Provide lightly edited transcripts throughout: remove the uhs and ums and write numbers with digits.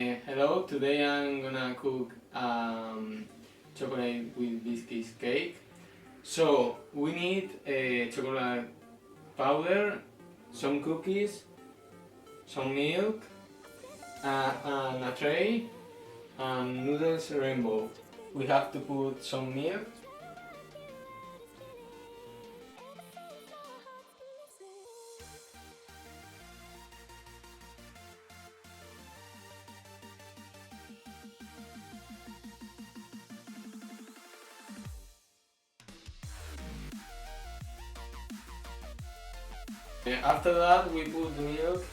Hello, today I'm gonna cook chocolate with biscuits cake. So we need chocolate powder, some cookies, some milk, and a tray, and noodles rainbow. We have to put some milk. After that we put the milk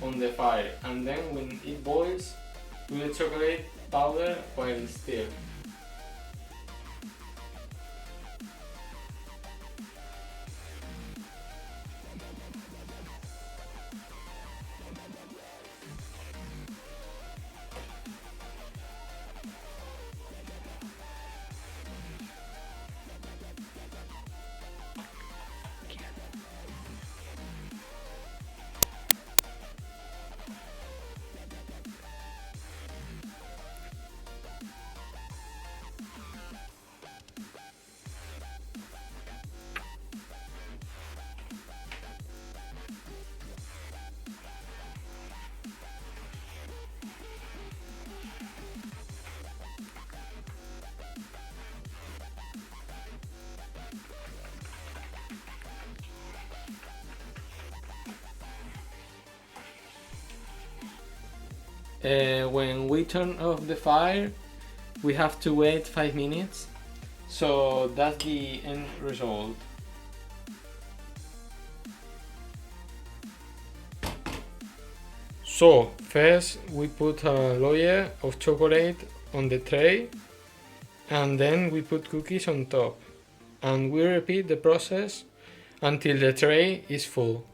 on the fire, and then when it boils, put the chocolate powder while still. When we turn off the fire, we have to wait 5 minutes. So that's the end result. So first we put a layer of chocolate on the tray, and then we put cookies on top, and we repeat the process until the tray is full.